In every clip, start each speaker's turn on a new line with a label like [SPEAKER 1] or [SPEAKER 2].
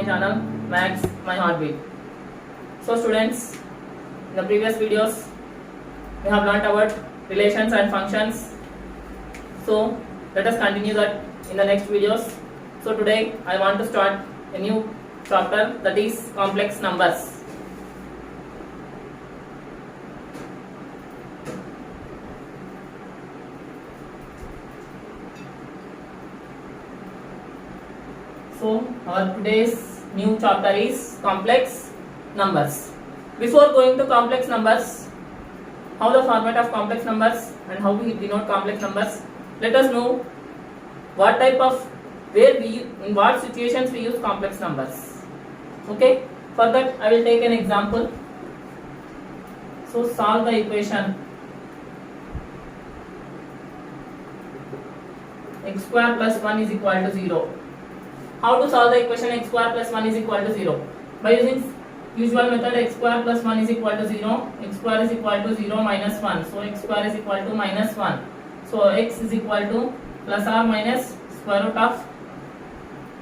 [SPEAKER 1] channel Max My Heartbeat. So students, in the previous videos we have learnt about relations and functions. So let us continue that in the next videos. So today I want to start a new chapter, that is complex numbers. So our today's new chapter is complex numbers. Before going to complex numbers, how the format of complex numbers and how we denote complex numbers, let us know what type of, where we, in what situations we use complex numbers. Okay, for that I will take an example. So solve the equation x square plus 1 is equal to 0. How to solve the equation x square plus 1 is equal to 0? By using usual method, x square plus 1 is equal to 0, x square is equal to 0 minus 1. So x square is equal to minus 1. So x is equal to plus or minus square root of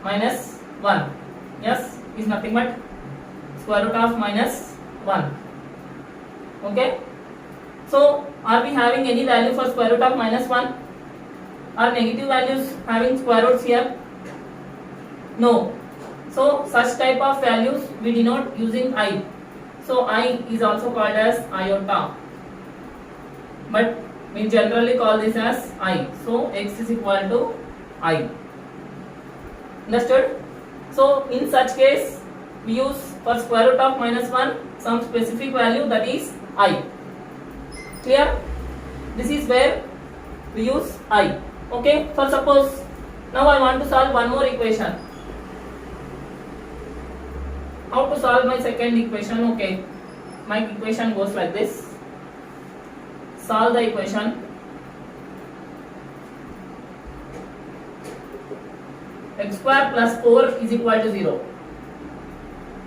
[SPEAKER 1] minus 1. Yes, is nothing but square root of minus 1. Okay. So are we having any value for square root of minus 1? Are negative values having square roots here? No. So such type of values we denote using I. So I is also called as iota, but we generally call this as I. So x is equal to I. Understood? So in such case we use for square root of minus 1 some specific value, that is I. Clear? This is where we use I. Okay. For suppose now I want to solve one more equation. How to solve my second equation? Okay, my equation goes like this. Solve the equation x square plus 4 is equal to 0.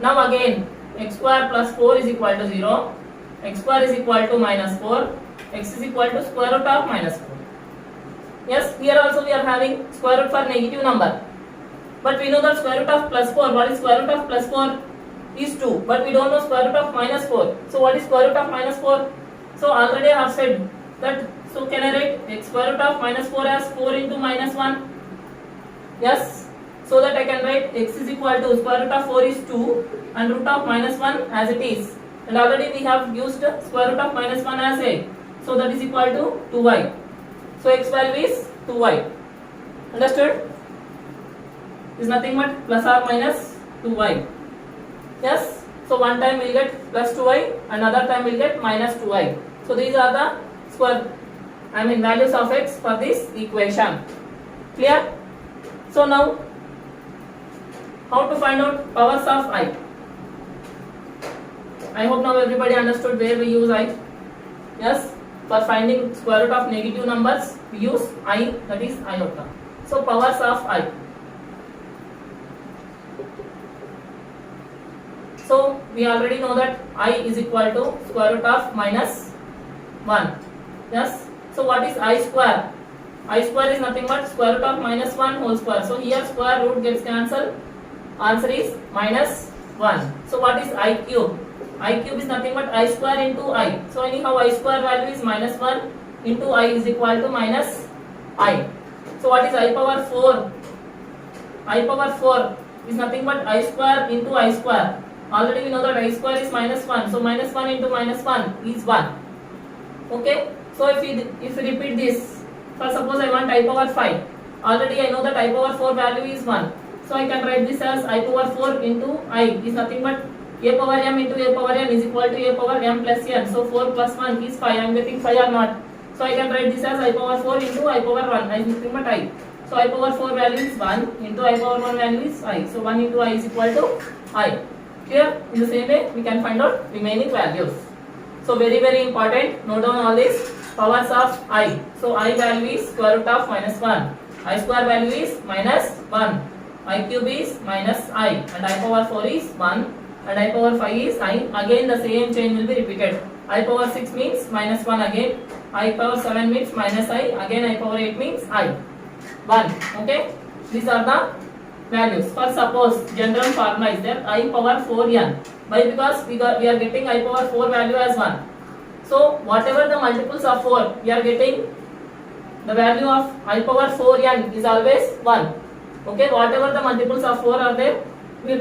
[SPEAKER 1] Now again x square plus 4 is equal to 0, x square is equal to minus 4, x is equal to square root of minus 4. Yes, here also we are having square root for negative number, but we know that square root of plus 4. What is square root of plus 4? Is 2, but we don't know square root of minus 4. So what is square root of minus 4? So already I have said that. So can I write x square root of minus 4 as 4 into minus 1? Yes. So that I can write x is equal to square root of 4 is 2 and root of minus 1 as it is. And already we have used square root of minus 1 as a. So that is equal to 2y. So x value is 2y. Understood? Is nothing but plus or minus 2y. Yes, so one time we will get plus 2y, another time we will get minus 2y. So these are the values of x for this equation. Clear? So now, how to find out powers of I? I hope now everybody understood where we use I. Yes, for finding square root of negative numbers, we use I, that is iota. So powers of I. So we already know that I is equal to square root of minus 1. Yes. So what is I square? I square is nothing but square root of minus 1 whole square. So here square root gets cancelled. Answer is minus 1. So what is I cube? I cube is nothing but I square into I. So anyhow I square value is minus 1 into I is equal to minus I. So what is I power 4? I power 4 is nothing but I square into I square. Already we know that I square is minus 1. So minus 1 into minus 1 is 1. Okay. So if we repeat this, for suppose I want I power 5. Already I know that I power 4 value is 1. So I can write this as I power 4 into I is nothing but a power m into a power n is equal to a power m plus n. So 4 plus 1 is 5. I am getting 5 or not. So I can write this as I power 4 into I power 1. I is nothing but I. So I power 4 value is 1 into I power 1 value is I. So 1 into I is equal to I. Here in the same way we can find out remaining values. So very important, note down all these powers of I. So I value is square root of minus 1, I square value is minus 1, I cube is minus I, and I power 4 is 1, and I power 5 is I. Again the same chain will be repeated. I power 6 means minus 1 again, I power 7 means minus I, again I power 8 means I. 1. Okay, these are the values. For suppose general formula is there I power 4n. Why? Because we are getting I power 4 value as 1. So whatever the multiples of 4, we are getting the value of I power 4n is always 1. Okay, whatever the multiples of 4 are there,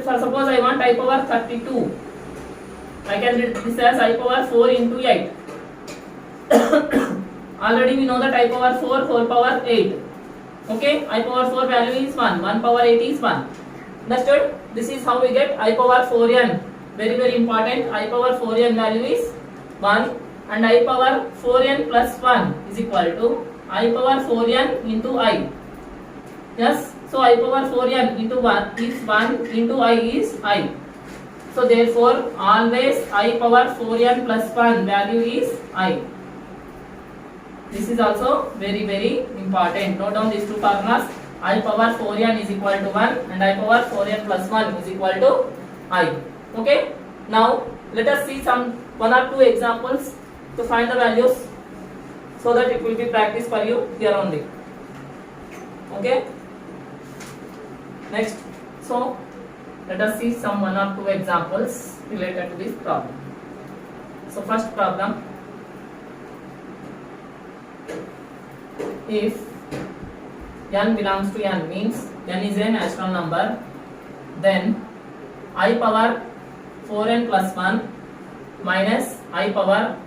[SPEAKER 1] for suppose I want I power 32. I can read this as I power 4 into 8. Already we know that I power 4 whole power 8. Okay, I power 4 value is 1. 1 power 8 is 1. Understood? This is how we get I power 4n. Very important. I power 4n value is 1 and I power 4n plus 1 is equal to I power 4n into I. Yes, so I power 4n into 1 is 1 into I is I. So therefore always I power 4n plus 1 value is I. This is also very important. Note down these two formulas. I power 4n is equal to 1 and I power 4n plus 1 is equal to I. Okay. Now let us see some 1 or 2 examples to find the values so that it will be practice for you here only. Okay. Next. So let us see some 1 or 2 examples related to this problem. So first problem. If n belongs to n means n is a natural number, then I power 4n plus 1 minus I power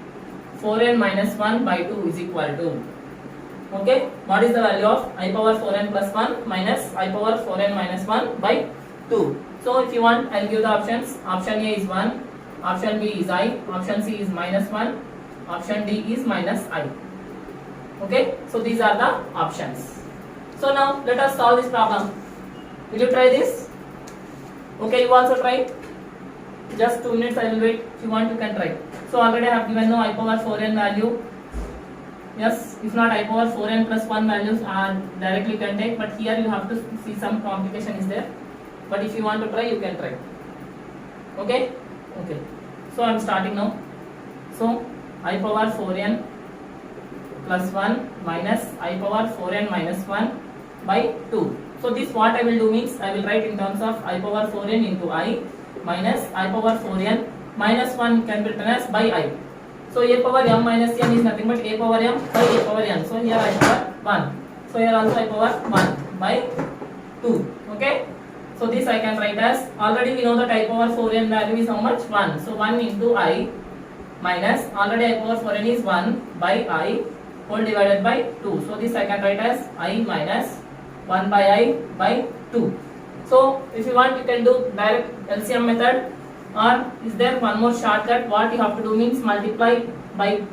[SPEAKER 1] 4n minus 1 by 2 is equal to. Okay, what is the value of I power 4n plus 1 minus I power 4n minus 1 by 2? So if you want, I will give the options. Option A is 1, option B is I, option C is minus 1, option D is minus I. Okay, so these are the options. So now let us solve this problem. Will you try this? Okay, you also try. Just 2 minutes I will wait. If you want, you can try. So already I have given no I power 4n value. Yes, if not I power 4n plus 1 values are directly you can take, but here you have to see some complication is there. But if you want to try, you can try. Okay? Okay. So I am starting now. So I power 4n plus 1 minus I power 4n minus 1 by 2. So this what I will do means I will write in terms of I power 4n into I minus I power 4n minus 1 can be written as by I. So a power m minus n is nothing but a power m by a power n. So here I power 1. So here also I power 1 by 2. Okay. So this I can write as, already we know that I power 4n value is how much? 1. So 1 into I minus, already I power 4n is 1 by I whole divided by 2. So this I can write as I minus 1 by I by 2. So if you want, you can do direct LCM method, or is there one more shortcut? What you have to do means multiply by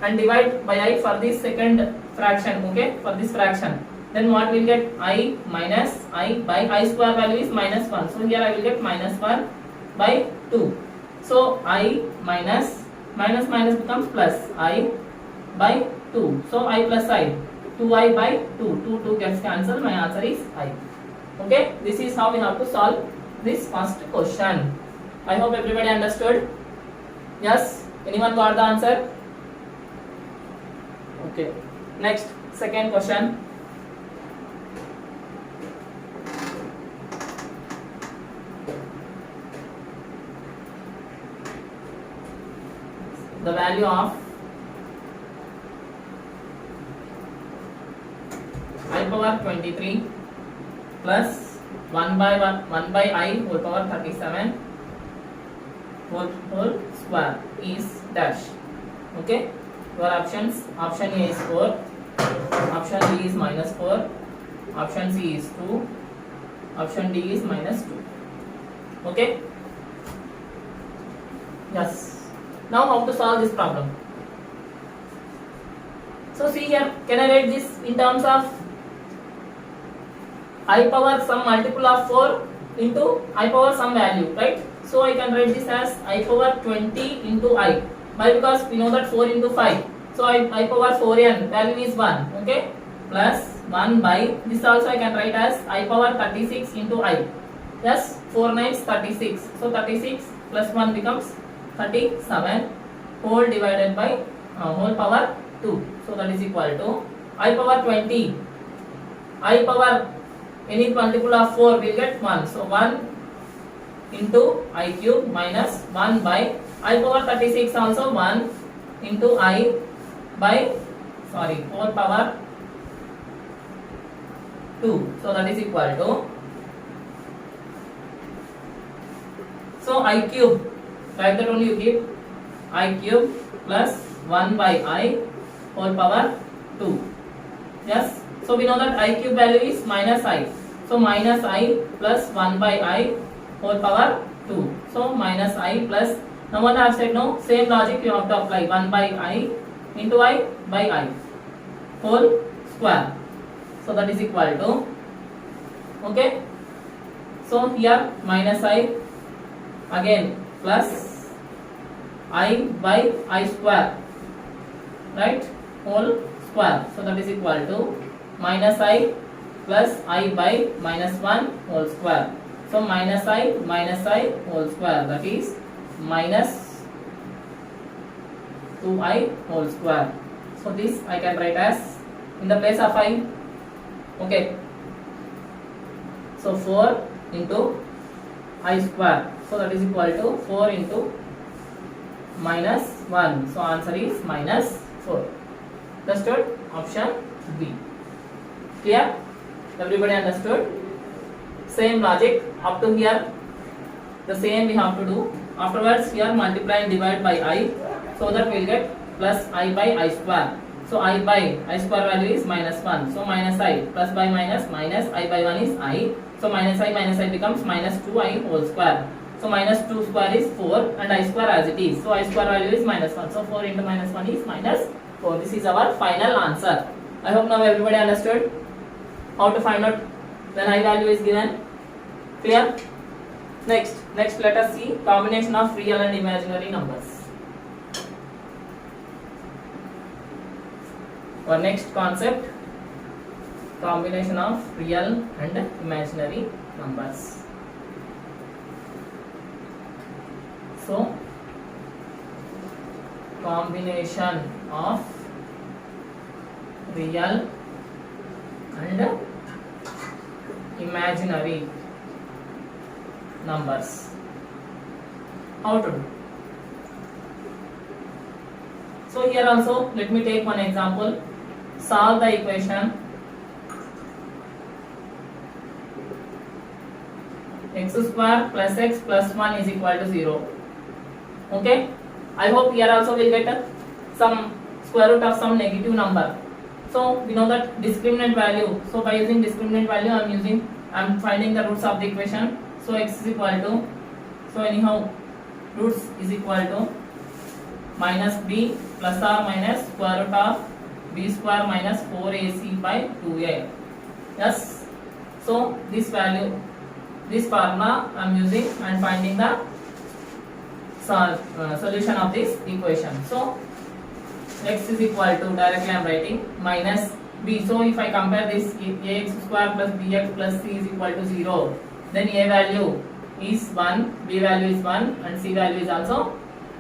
[SPEAKER 1] and divide by I for this second fraction. Okay, for this fraction. Then what will get? I minus I by I square value is minus 1. So here I will get minus 1 by 2. So I minus minus becomes plus I by 2. So I plus I. 2I by 2. 2 gets cancelled. My answer is I. Okay. This is how we have to solve this first question. I hope everybody understood. Yes. Anyone got the answer? Okay. Next, second question. The value of I power 23 plus 1 by I whole power 37 whole square is dash. Okay, your options: option A is 4, option B is minus 4, option C is 2, option D is minus 2. Okay. Yes. Now how to solve this problem? So see here, can I write this in terms of I power some multiple of 4 into I power some value, right? So I can write this as I power 20 into I. Why? Because we know that 4 into 5. So I power 4n, value is 1, okay? Plus 1 by, this also I can write as I power 36 into I. Yes, 4 9s 36. So 36 plus 1 becomes 37 whole divided by whole power 2. So that is equal to I power 20. I power any multiple of 4 will get 1. So 1 into I cube minus 1 by I power 36 also 1 into I by 4 power 2. So that is equal to, so I cube, like that only you keep I cube plus 1 by I whole power 2. Yes, so we know that I cube value is minus I, so minus I plus 1 by I whole power 2. So minus I plus, now what I have said, no, same logic you have to apply, 1 by I into I by I whole square. So that is equal to, okay, so here minus I again plus I by I square, right, whole square. So that is equal to minus I plus I by minus 1 whole square. So minus I whole square, that is minus 2I whole square. So this I can write as in the place of I. Okay, so 4 into I square, so that is equal to 4 into minus 1. So answer is minus 4. Understood? Option B. Clear? Everybody understood? Same logic up to here, the same we have to do. Afterwards here multiply and divide by I, so that we will get plus I by I square. So I by I square value is minus 1. So minus I plus by minus I by 1 is I. So minus I becomes minus 2I whole square. So minus 2 square is 4 and I square as it is. So I square value is minus 1. So 4 into minus 1 is minus 4. This is our final answer. I hope now everybody understood how to find out when I value is given. Clear? Next let us see combination of real and imaginary numbers. Our next concept, combination of real and imaginary numbers. So combination of real and imaginary numbers. How to do? So here also let me take one example. Solve the equation x square plus x plus 1 is equal to 0. Okay, I hope here also will get some square root of some negative number. So we know that discriminant value. So by using discriminant value I am finding the roots of the equation. So x is equal to, so anyhow roots is equal to minus b plus or minus square root of b square minus 4ac by 2a. Yes, so this value, this formula I am using and finding the solution of this equation. So x is equal to, directly I am writing minus b. So if I compare this, ax square plus bx plus c is equal to 0, then a value is 1, b value is 1 and c value is also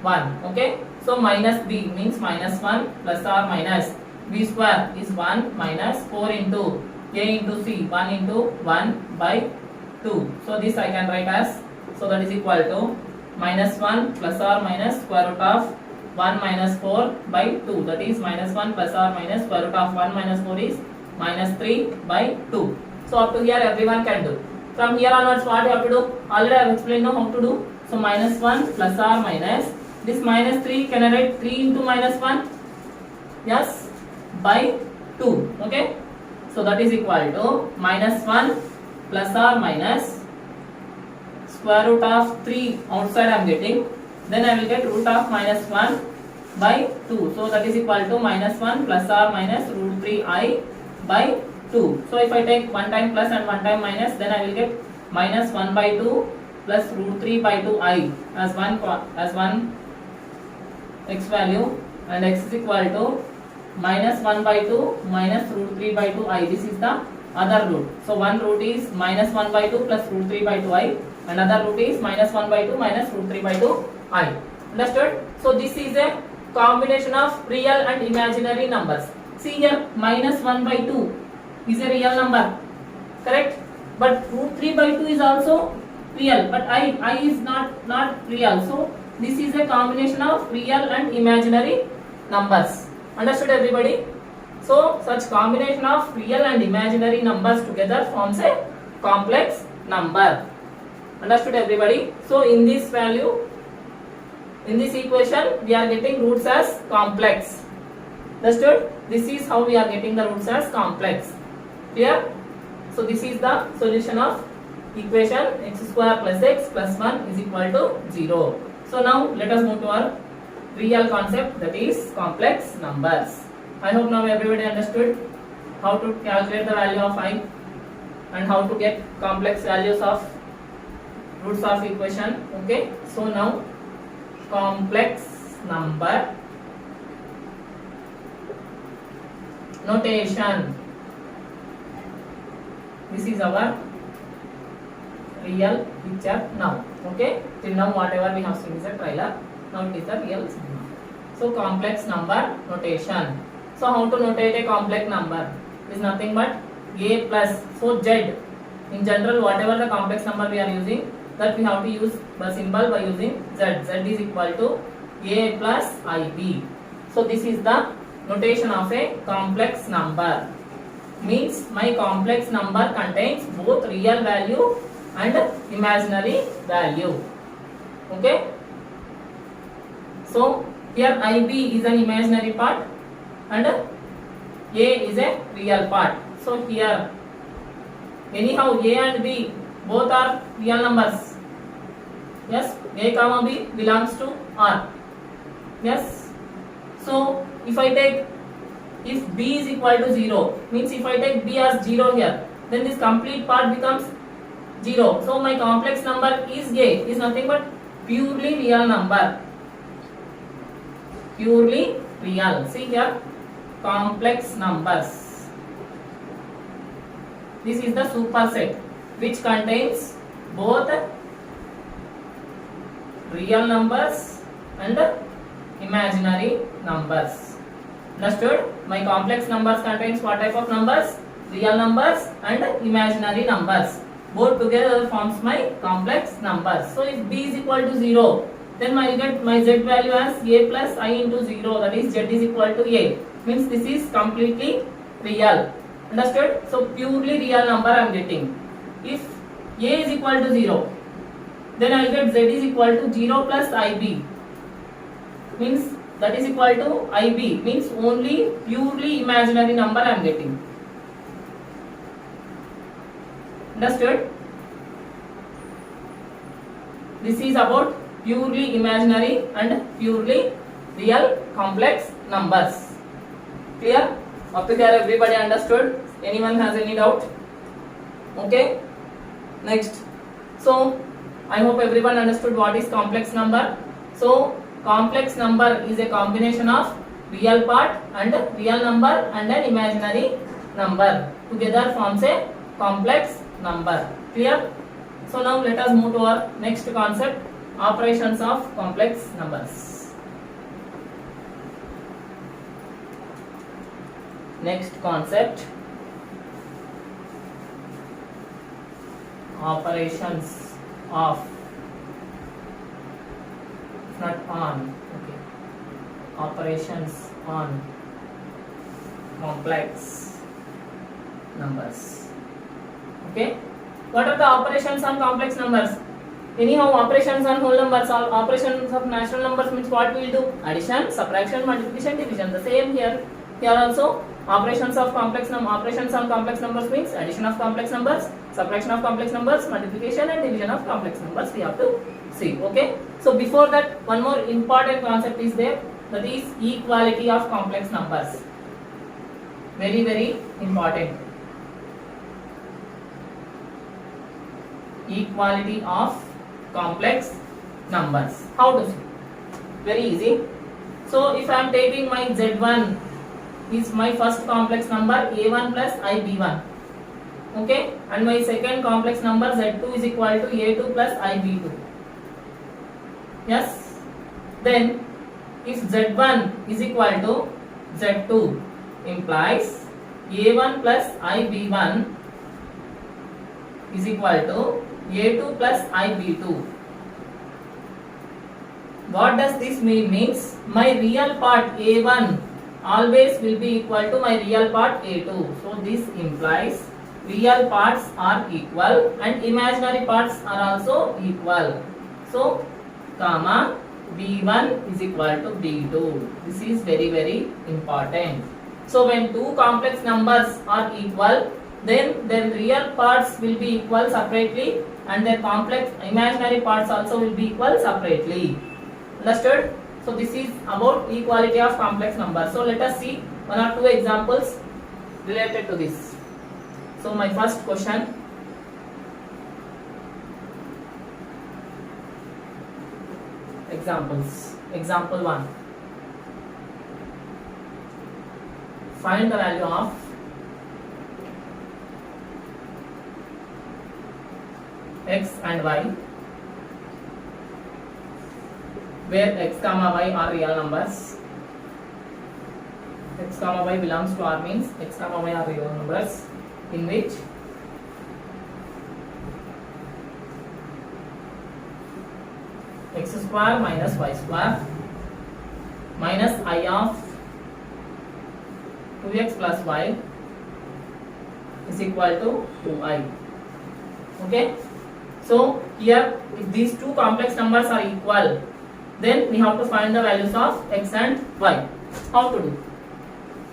[SPEAKER 1] 1. Okay, so minus b means minus 1 plus or minus b square is 1 minus 4 into a into c, 1 into 1 by 2. So this I can write as, so that is equal to minus 1 plus or minus square root of 1 minus 4 by 2, that is minus 1 plus or minus square root of 1 minus 4 is minus 3 by 2. So up to here everyone can do. From here onwards what you have to do? Already I have explained now how to do. So minus 1 plus or minus, this minus 3 can I write 3 into minus 1? Yes, by 2. Okay, so that is equal to minus 1 plus or minus square root of 3 outside I am getting, then I will get root of minus 1 by 2. So that is equal to minus 1 plus or minus root 3i by 2. So if I take one time plus and one time minus, then I will get minus 1 by 2 plus root 3 by 2i as one x value, and x is equal to minus 1 by 2 minus root 3 by 2i. This is the other root. So one root is minus 1 by 2 plus root 3 by 2i, another root is minus 1 by 2 minus root 3 by 2i. Understood? So this is a combination of real and imaginary numbers. See here, minus 1 by 2 is a real number, correct? but root 3 by 2 is also real, but I is not real. So this is a combination of real and imaginary numbers. Understood everybody? So such combination of real and imaginary numbers together forms a complex number. Understood everybody? So in this value, in this equation, we are getting roots as complex. Understood? This is how we are getting the roots as complex. Clear? So this is the solution of equation x square plus x plus 1 is equal to 0. So now let us move to our real concept, that is complex numbers. I hope now everybody understood how to calculate the value of I and how to get complex values of roots of equation. Okay, so now complex number notation. This is our real picture now. Okay, till now whatever we have seen is a trailer. Now it is the real cinema. So complex number notation. So how to notate a complex number? It is nothing but a plus. So z. In general, whatever the complex number we are using, that we have to use the symbol by using z. Z is equal to a plus ib. So this is the notation of a complex number. Means my complex number contains both real value and imaginary value. Okay. So here ib is an imaginary part and a is a real part. So here anyhow a and b both are real numbers. Yes, a comma b belongs to r. Yes. So if I take, if b is equal to 0, means if I take b as 0 here, then this complete part becomes 0. So my complex number is a, is nothing but purely real number. Purely real. See here, complex numbers. This is the superset which contains both real numbers and imaginary numbers. Understood? My complex numbers contains what type of numbers? Real numbers and imaginary numbers. Both together forms my complex numbers. So if b is equal to 0, then I get my z value as a plus I into 0, that is z is equal to a. Means this is completely real. Understood? So purely real number I am getting. If a is equal to 0, then I get z is equal to 0 plus ib. Means that is equal to ib, means only purely imaginary number I am getting. Understood? This is about purely imaginary and purely real complex numbers. Clear? Up to here everybody understood? Anyone has any doubt? Okay. Next. So I hope everyone understood what is complex number. So complex number is a combination of real part and real number and an imaginary number. Together forms a complex number. Clear? So now let us move to our next concept, operations of complex numbers. Next concept, operations of, not on, okay, operations on complex numbers. Okay, what are the operations on complex numbers? Anyhow, operations on whole numbers, operations of natural numbers means what we will do? Addition, subtraction, multiplication, division. The same here. Here also operations of complex operations on complex numbers means addition of complex numbers, subtraction of complex numbers, multiplication and division of complex numbers we have to see. Okay. So before that, one more important concept is there, that is equality of complex numbers. Very, very important. Equality of complex numbers. How to see? Very easy. So if I am taking my z1 is my first complex number a1 plus ib1. Okay, and my second complex number z2 is equal to a2 plus ib2. Yes. Then if z1 is equal to z2 implies a1 plus ib1 is equal to a2 plus ib2. What does this mean? Means my real part a1 always will be equal to my real part a2. So this implies real parts are equal and imaginary parts are also equal. So comma b1 is equal to b2. This is very very important. So when two complex numbers are equal, then their real parts will be equal separately and their complex imaginary parts also will be equal separately. Understood? So this is about equality of complex numbers. So let us see one or two examples related to this. So my first question. Examples. Example 1. Find the value of x and y, where x comma y are real numbers. X comma y belongs to R means x comma y are real numbers in which x square minus y square minus I of 2x plus y is equal to 2i. Okay. So here if these two complex numbers are equal, then we have to find the values of x and y. How to do?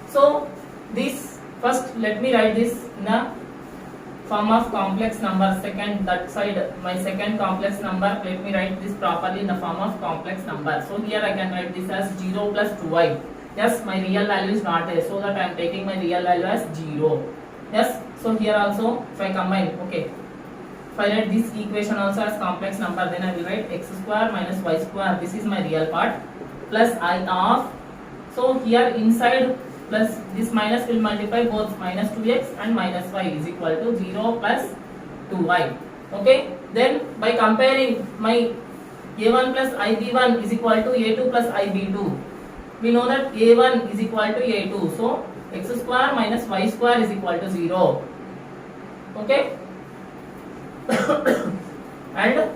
[SPEAKER 1] So this first let me write this in the form of complex number. Second, that side my second complex number, let me write this properly in the form of complex number. So here I can write this as 0 plus 2i. Yes, my real value is not there, so that I am taking my real value as 0. Yes, so here also if I combine, okay, if I write this equation also as complex number, then I will write x square minus y square, this is my real part, plus I of, so here inside plus this minus will multiply both minus 2x and minus y is equal to 0 plus 2y. Okay, then by comparing my a1 plus ib1 is equal to a2 plus ib2, we know that a1 is equal to a2, so x square minus y square is equal to 0. Okay. And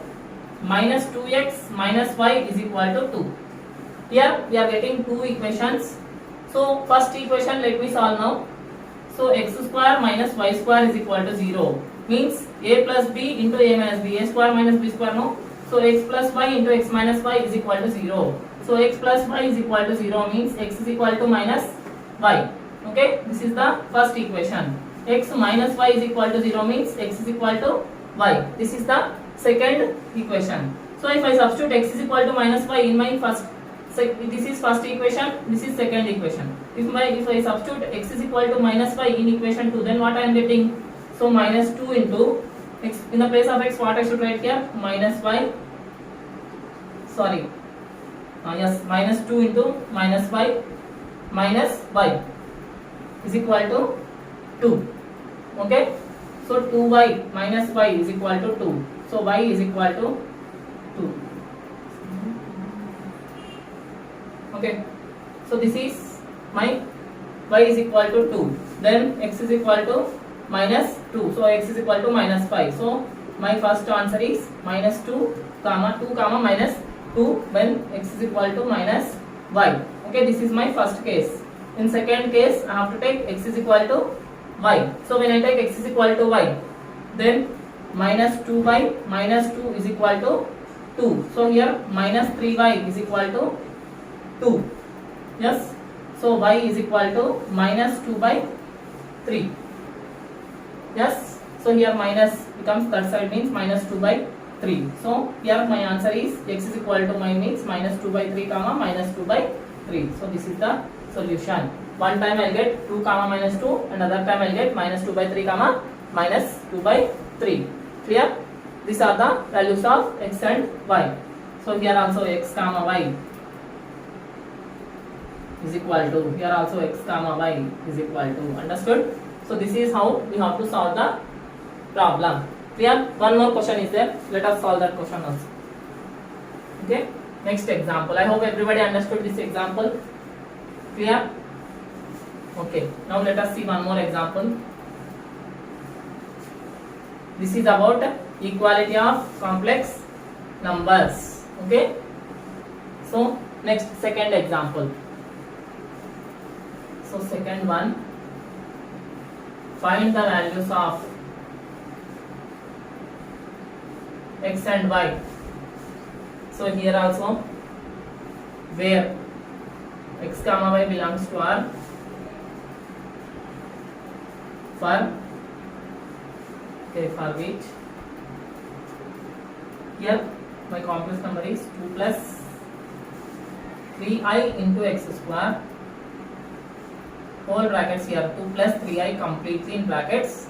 [SPEAKER 1] minus 2x minus y is equal to 2. Here we are getting two equations. So first equation let me solve now. So x square minus y square is equal to 0 means a plus b into a minus b, a square minus b square, no. So x plus y into x minus y is equal to 0. So x plus y is equal to 0 means x is equal to minus y. Okay, this is the first equation. X minus y is equal to 0 means x is equal to y. This is the second equation. So if I substitute x is equal to minus y in my first, this is first equation, this is second equation. If I substitute x is equal to minus y in equation 2, then what I am getting? So minus 2 into x, in the place of x what I should write here? Minus y, sorry, yes, minus 2 into minus y is equal to 2. Okay, so 2y minus y is equal to 2. So y is equal to 2. Okay, so this is my y is equal to 2. Then x is equal to minus 2. So x is equal to minus 5. So my first answer is minus 2 comma minus 2 when x is equal to minus y. Okay, this is my first case. In second case I have to take x is equal to y. So when I take x is equal to y, then minus 2y minus 2 is equal to 2. So here minus 3y is equal to 2. Yes, so y is equal to minus 2 by 3. Yes, so here minus becomes third side means minus 2 by 3. So here my answer is x is equal to means minus 2 by 3 comma minus 2 by 3. So this is the solution. One time I will get 2 comma minus 2 and other time I will get minus 2 by 3 comma minus 2 by 3. Clear? These are the values of x and y. So here also x comma y is equal to, here also x comma y is equal to. Understood? So this is how we have to solve the problem. Clear? One more question is there. Let us solve that question also. Okay. Next example. I hope everybody understood this example. Clear? Okay. Now let us see one more example. this is about equality of complex numbers. Okay, so next second example. So second one, find the values of x and y. So here also, where x comma y belongs to R, for which here my complex number is 2 plus 3i into x square, whole brackets here, 2 plus 3i completely in brackets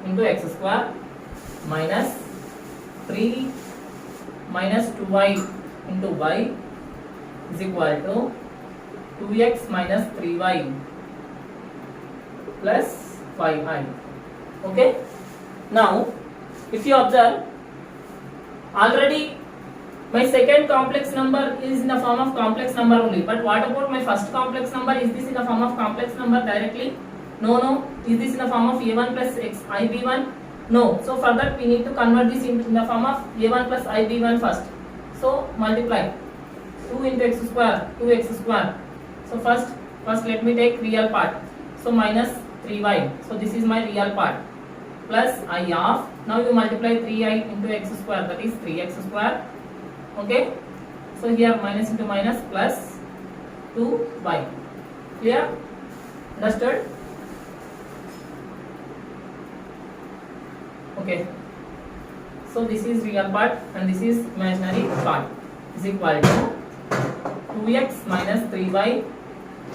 [SPEAKER 1] into x square, minus 3 minus 2y into y is equal to 2x minus 3y plus 5i. Okay, now if you observe, already my second complex number is in the form of complex number only, but what about my first complex number? Is this in the form of complex number directly? No. Is this in the form of a1 plus xib1? No. So for that we need to convert this in the form of a1 plus ib1 first. So multiply 2 into x square, 2x square. So first let me take real part. So minus 3y. So this is my real part. Plus I of, now you multiply 3i into x square, that is 3x square. Okay, so here minus into minus plus 2y. Clear? Understood? Okay, so this is real part and this is imaginary part, is equal to 2x minus 3y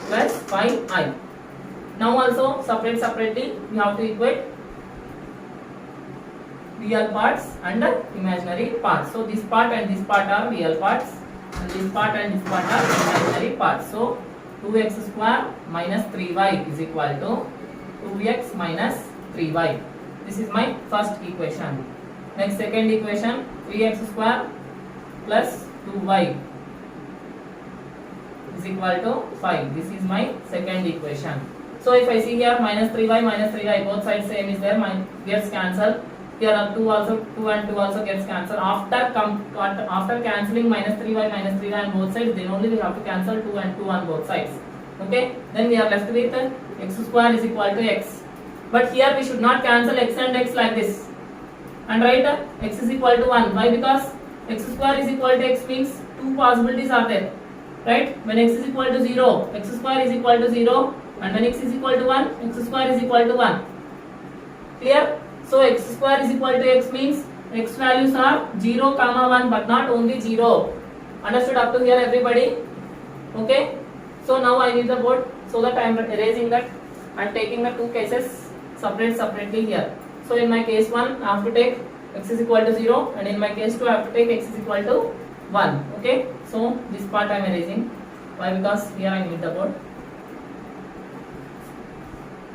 [SPEAKER 1] plus 5i. Now also separately we have to equate real parts and imaginary parts. So this part and this part are real parts and this part and this part are imaginary parts. So 2x square minus 3y is equal to 2x minus 3y. This is my first equation. Next second equation, 3x square plus 2y is equal to 5. This is my second equation. So if I see here minus 3y, both sides same is there, gets cancelled. Here are 2 and 2 also gets cancelled. After cancelling minus 3y on both sides, then only we have to cancel 2 and 2 on both sides. Okay, then we are left with x square is equal to x. But here we should not cancel x and x like this and write x is equal to 1. Why? Because x square is equal to x means two possibilities are there, right? When x is equal to 0, x square is equal to 0, and when x is equal to 1, x square is equal to 1. Clear? So x square is equal to x means x values are 0, 1, but not only 0. Understood up to here, everybody? Okay. So now I need the board so that I am erasing that and taking the two cases separately here. So in my case 1, I have to take x is equal to 0, and in my case 2, I have to take x is equal to 1. Okay. So this part I am erasing. Why? Because here I need the board.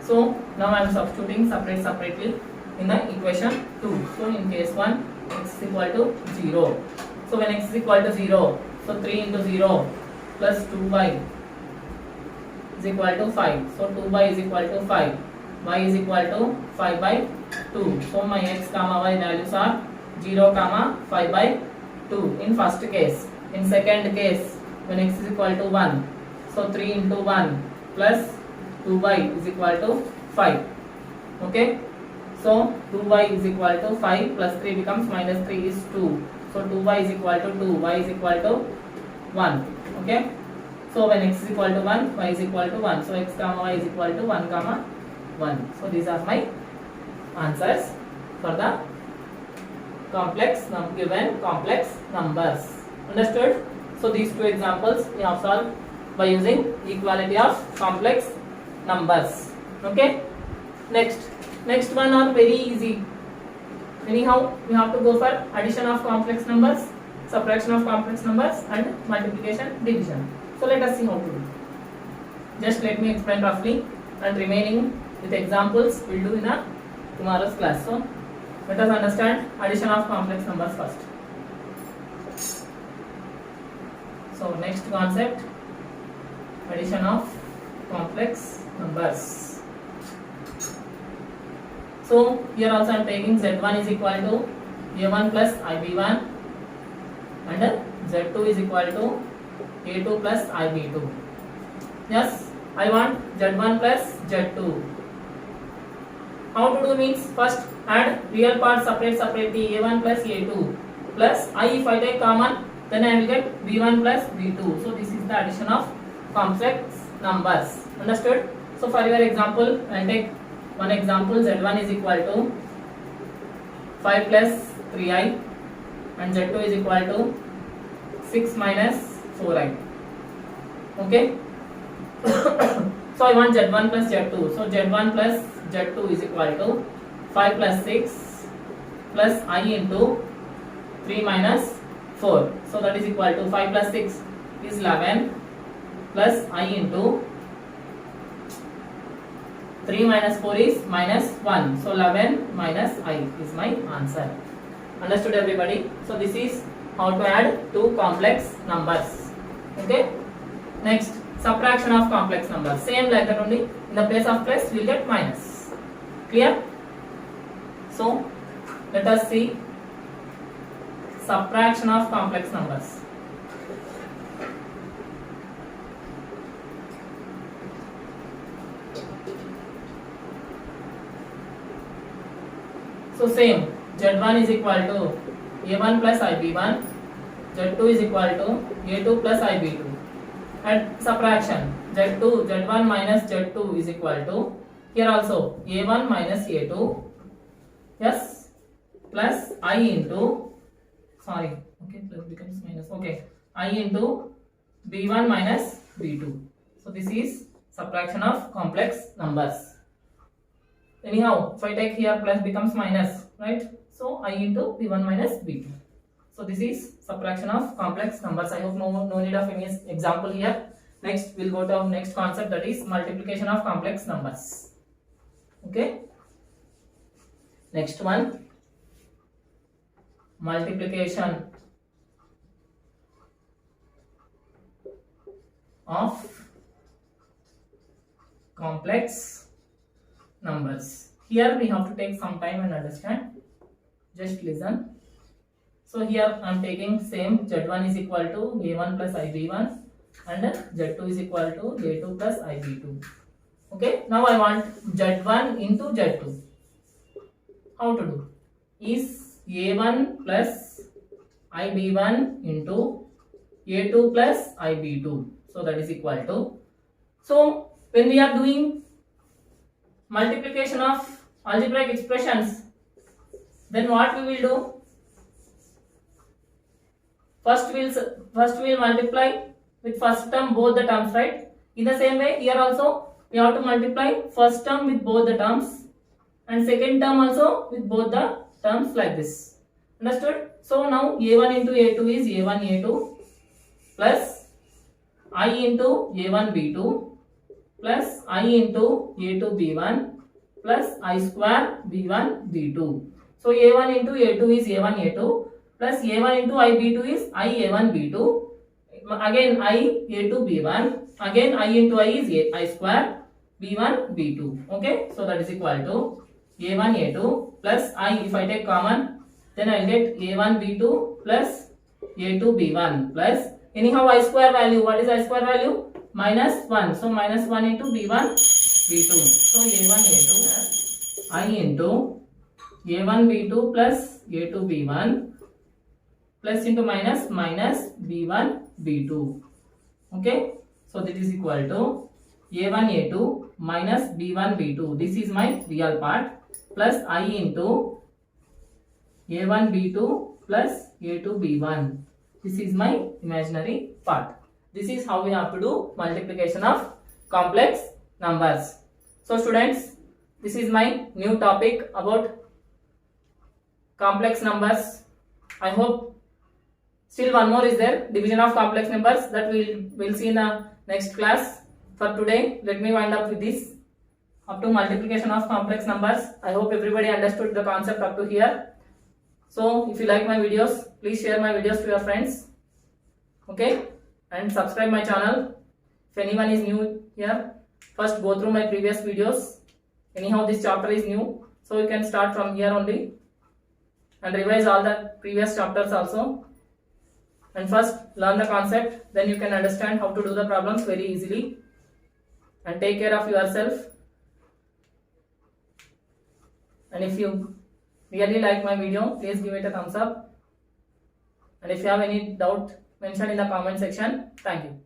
[SPEAKER 1] So now I am substituting separately in the equation 2. So in case 1, x is equal to 0. So when x is equal to 0, so 3 into 0 plus 2y is equal to 5. So 2y is equal to 5. Y is equal to 5 by 2. So my x comma y values are 0 comma 5 by 2 in first case. In second case, when x is equal to 1, so 3 into 1 plus 2y is equal to 5. Okay. So 2y is equal to 5 plus 3 becomes minus 3 is 2. So 2y is equal to 2, y is equal to 1. Okay. So when x is equal to 1, y is equal to 1. So x comma y is equal to 1 comma 1. So these are my answers for the given complex numbers. Understood? So these two examples we have solved by using equality of complex numbers. Okay. Next one are very easy. Anyhow, we have to go for addition of complex numbers, subtraction of complex numbers, and multiplication, division. So let us see how to do. Just let me explain roughly, and remaining with examples we'll do in tomorrow's class. So let us understand addition of complex numbers first. So next concept, addition of complex numbers. So here also I am taking Z1 is equal to A1 plus IB1 and Z2 is equal to A2 plus IB2. Yes, I want Z1 plus Z2. How to do means first add real parts separately A1 plus A2 plus I, if I take common then I will get B1 plus B2. So this is the addition of complex numbers. Understood? So for your example I will take one example. Z1 is equal to 5 plus 3i and Z2 is equal to 6 minus 4i. Okay. So I want Z1 plus Z2. So Z1 plus Z2 is equal to 5 plus 6 plus I into 3 minus 4. So that is equal to 5 plus 6 is 11 plus I into 3 minus 4 is minus 1. So 11 minus I is my answer. Understood everybody? So this is how to add two complex numbers. Okay. Next, subtraction of complex numbers. Same like that only. In the place of plus we will get minus. Clear? So let us see subtraction of complex numbers. So same, Z1 is equal to A1 plus IB1, Z2 is equal to A2 plus IB2. And subtraction, Z1 minus Z2 is equal to, here also A1 minus A2, yes, plus I into, sorry, okay, plus becomes minus, okay, I into B1 minus B2. So this is subtraction of complex numbers. Anyhow, if I take here plus becomes minus, right? So I into B1 minus B2. So this is subtraction of complex numbers. I hope no need of any example here. Next we'll go to our next concept, that is multiplication of complex numbers. Okay. Next one, multiplication of complex numbers. Here we have to take some time and understand. Just listen. So here I am taking same, Z1 is equal to A1 plus IB1 and Z2 is equal to A2 plus IB2. Okay. Now I want Z1 into Z2. How to do? Is A1 plus IB1 into A2 plus IB2. So that is equal to. So when we are doing multiplication of algebraic expressions, then what we will do? First we will multiply with first term both the terms, right? In the same way here also we have to multiply first term with both the terms and second term also with both the terms, like this. Understood? So now A1 into A2 is A1 A2 plus I into A1 B2 plus I into A2 B1 plus I square B1 B2. So A1 into A2 is A1 A2 plus A1 into I B2 is I A1 B2. Again I A2 B1. Again I into I is I square B1 B2. Okay. So that is equal to A1 A2 plus I, if I take common, then I will get A1 B2 plus A2 B1 plus, anyhow I square value. What is I square value? Minus 1. So minus 1 into B1 B2. So A1 A2 plus I into A1 B2 plus A2 B1 plus into minus B1 B2. Okay. So that is equal to A1 A2 minus B1 B2. This is my real part plus I into A1 B2 plus A2 B1. This is my imaginary part. This is how we have to do multiplication of complex numbers. So students, this is my new topic about complex numbers. I hope still one more is there, division of complex numbers, that we'll see in the next class. For today, let me wind up with this, up to multiplication of complex numbers. I hope everybody understood the concept up to here. So if you like my videos, please share my videos to your friends. Okay, and subscribe my channel. If anyone is new here, first go through my previous videos. Anyhow, this chapter is new, So you can start from here only and revise all the previous chapters also. And first learn the concept, then you can understand how to do the problems very easily. And take care of yourself. And if you really like my video, please give it a thumbs up. And if you have any doubt, mention in the comment section. Thank you.